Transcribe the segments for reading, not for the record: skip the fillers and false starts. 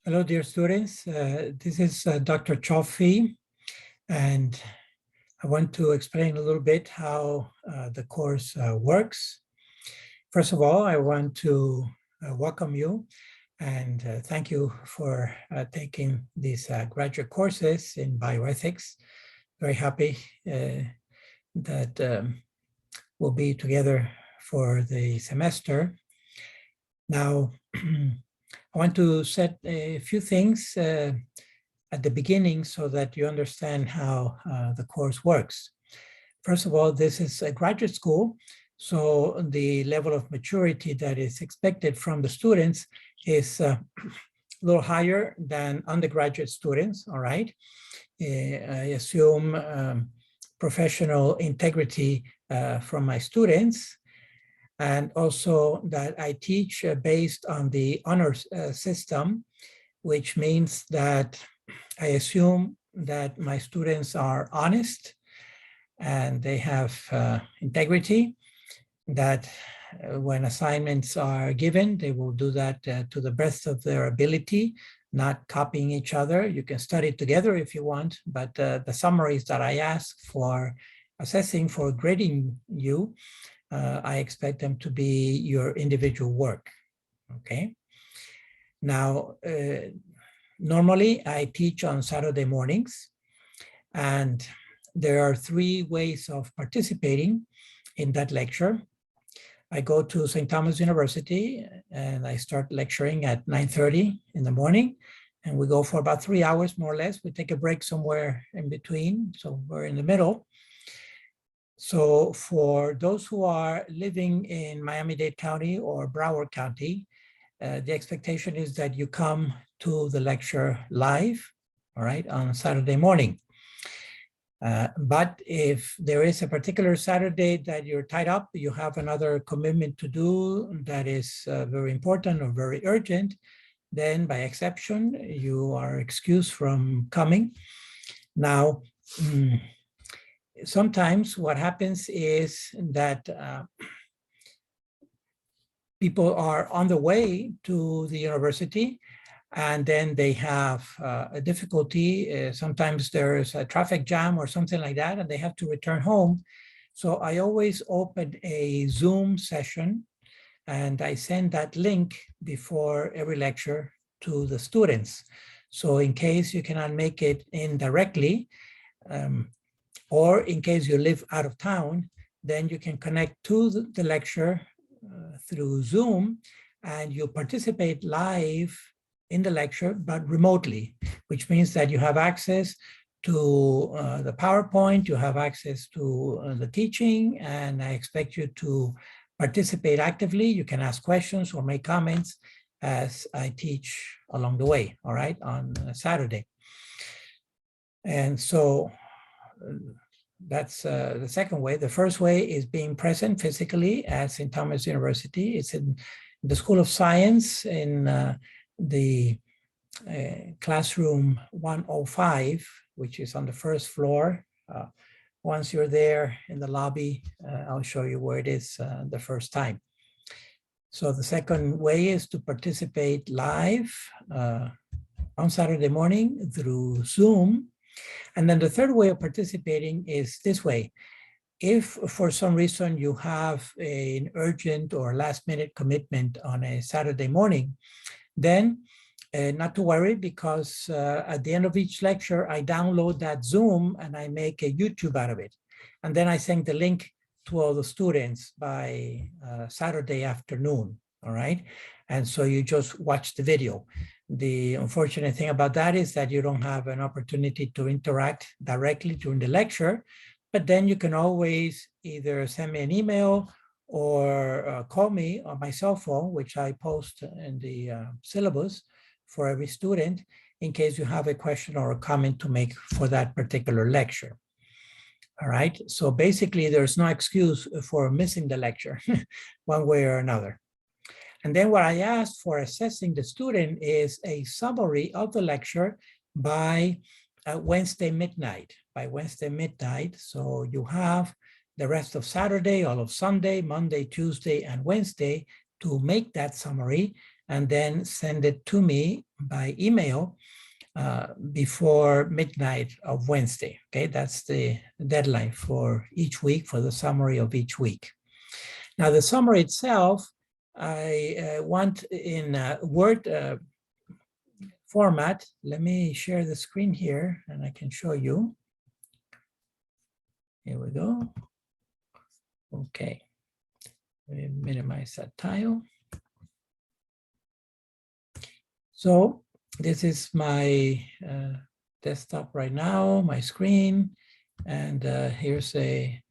Hello, dear students. This is Dr. Chofi, and I want to explain a little bit how the course works. First of all, I want to welcome you and thank you for taking these graduate courses in bioethics. Very happy that we'll be together for the semester. Now, I want to set a few things at the beginning so that you understand how the course works. First of all, this is a graduate school, so the level of maturity that is expected from the students is a little higher than undergraduate students, all right? I assume professional integrity from my students, and also that I teach based on the honors system, which means that I assume that my students are honest and they have integrity, that when assignments are given, they will do that to the best of their ability, not copying each other. You can study together if you want, but the summaries that I ask for assessing, for grading you, I expect them to be your individual work, okay? Now, normally I teach on Saturday mornings, and there are three ways of participating in that lecture. I go to St. Thomas University and I start lecturing at 9:30 in the morning, and we go for about 3 hours more or less. We take a break somewhere in between, so we're in the middle. So for those who are living in Miami-Dade County or Broward County, the expectation is that you come to the lecture live, all right, on Saturday morning. But if there is a particular Saturday that you're tied up, you have another commitment to do that is very important or very urgent, then by exception, you are excused from coming. Now, sometimes what happens is that people are on the way to the university and then they have a difficulty. Sometimes there's a traffic jam or something like that, and they have to return home. So I always open a Zoom session and I send that link before every lecture to the students. So in case you cannot make it in directly, or in case you live out of town, then you can connect to the lecture through Zoom, and you participate live in the lecture, but remotely, which means that you have access to the PowerPoint, you have access to the teaching, and I expect you to participate actively. You can ask questions or make comments as I teach along the way, all right, on Saturday. And so that's the second way. The first way is being present physically at St. Thomas University. It's in the School of Science in the classroom 105, which is on the first floor. Once you're there in the lobby, I'll show you where it is the first time. So the second way is to participate live on Saturday morning through Zoom. And then the third way of participating is this way. If for some reason you have an urgent or last minute commitment on a Saturday morning, then not to worry, because at the end of each lecture, I download that Zoom and I make a YouTube out of it. And then I send the link to all the students by Saturday afternoon, all right? And so you just watch the video. The unfortunate thing about that is that you don't have an opportunity to interact directly during the lecture, but then you can always either send me an email or call me on my cell phone, which I post in the syllabus for every student, in case you have a question or a comment to make for that particular lecture. All right, so basically there's no excuse for missing the lecture one way or another. And then what I asked for assessing the student is a summary of the lecture by Wednesday midnight, So you have the rest of Saturday, all of Sunday, Monday, Tuesday, and Wednesday to make that summary. and then send it to me by email before midnight of Wednesday. Okay, that's the deadline for each week, for the summary of each week. Now, the summary itself, I want in Word format. Let me share the screen here and I can show you. Here we go. Okay, let me minimize that tile. So this is my desktop right now, my screen, and here's a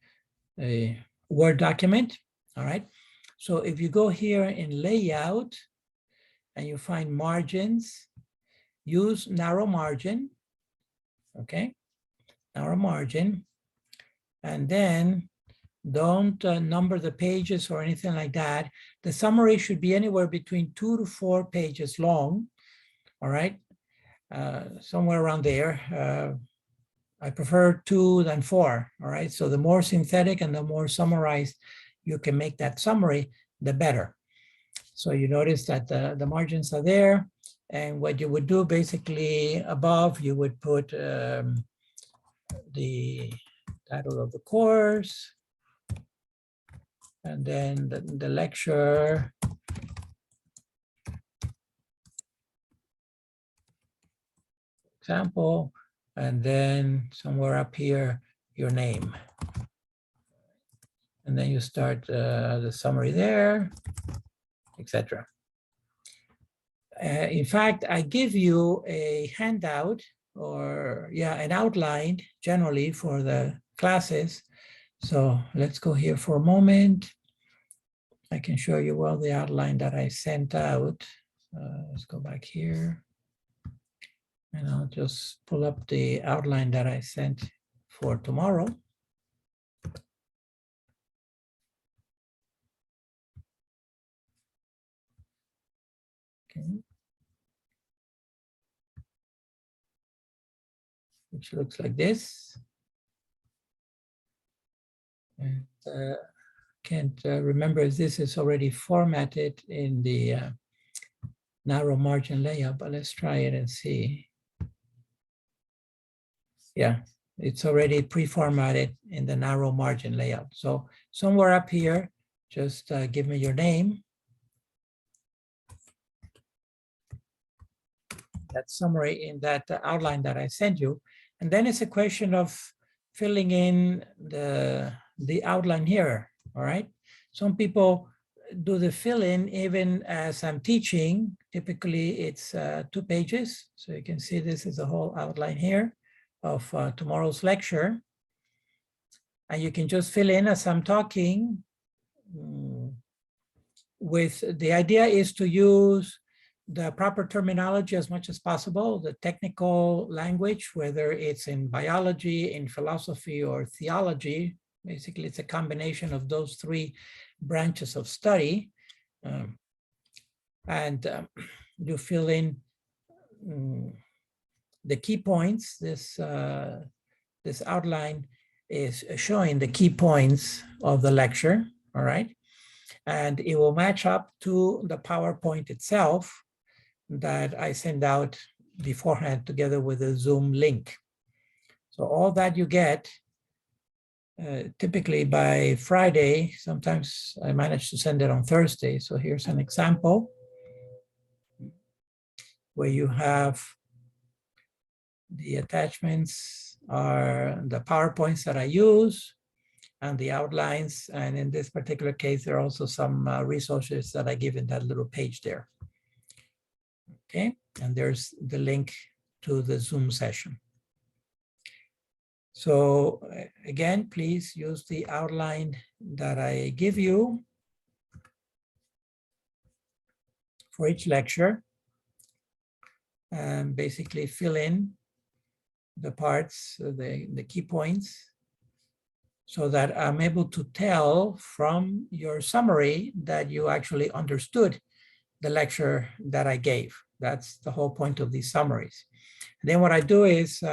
Word document. All right. So if you go here in layout and you find margins, use narrow margin. Okay, narrow margin, and then don't number the pages or anything like that. The summary should be anywhere between 2 to 4 pages long. All right, somewhere around there. I prefer 2 than 4. All right, so the more synthetic and the more summarized you can make that summary, the better. So you notice that the margins are there. And what you would do basically above, you would put the title of the course, and then the lecture, example, and then somewhere up here, your name. And then you start the summary there, etc. In fact, I give you a handout or an outline generally for the classes. So let's go here for a moment. I can show you well the outline that I sent out. Let's go back here. And I'll just pull up the outline that I sent for tomorrow. Okay. Which looks like this. And can't remember if this is already formatted in the narrow margin layout, but let's try it and see. Yeah, it's already pre-formatted in the narrow margin layout. So somewhere up here, just give me your name. That summary in that outline that I sent you. And then it's a question of filling in the outline here, all right? Some people do the fill-in even as I'm teaching. Typically, it's 2 pages. So you can see this is the whole outline here of tomorrow's lecture. And you can just fill in as I'm talking. With the idea is to use the proper terminology as much as possible, the technical language, whether it's in biology, in philosophy, or theology. Basically, it's a combination of those 3 branches of study. You fill in the key points. This outline is showing the key points of the lecture, all right? And it will match up to the PowerPoint itself that I send out beforehand together with a Zoom link. So all that you get, typically by Friday, sometimes I manage to send it on Thursday. So here's an example where you have the attachments are the PowerPoints that I use and the outlines. And in this particular case, there are also some resources that I give in that little page there. Okay, and there's the link to the Zoom session. So again, please use the outline that I give you for each lecture and basically fill in the parts, the key points, so that I'm able to tell from your summary that you actually understood the lecture that I gave. That's the whole point of these summaries. And then what I do is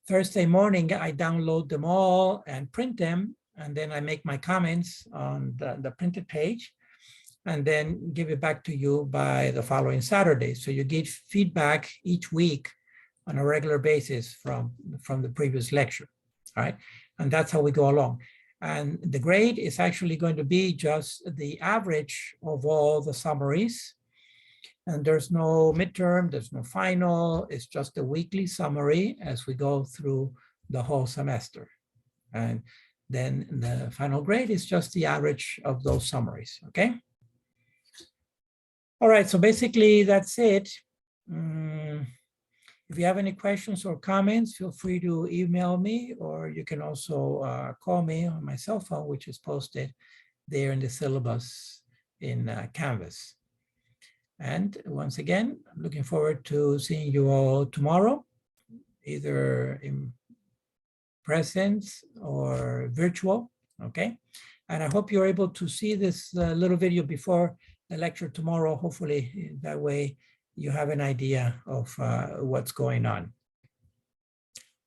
Thursday morning, I download them all and print them. And then I make my comments on the printed page. and then give it back to you by the following Saturday. So you get feedback each week on a regular basis from the previous lecture, all right? And that's how we go along. And the grade is actually going to be just the average of all the summaries. And there's no midterm, there's no final, it's just a weekly summary as we go through the whole semester. And then the final grade is just the average of those summaries, okay? All right, so basically that's it. If you have any questions or comments, feel free to email me, or you can also call me on my cell phone, which is posted there in the syllabus in Canvas. And once again, I'm looking forward to seeing you all tomorrow, either in presence or virtual, okay? And I hope you're able to see this little video before the lecture tomorrow. Hopefully that way you have an idea of what's going on.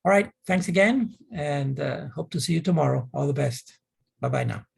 All right, thanks again, and hope to see you tomorrow. All the best. Bye-bye now.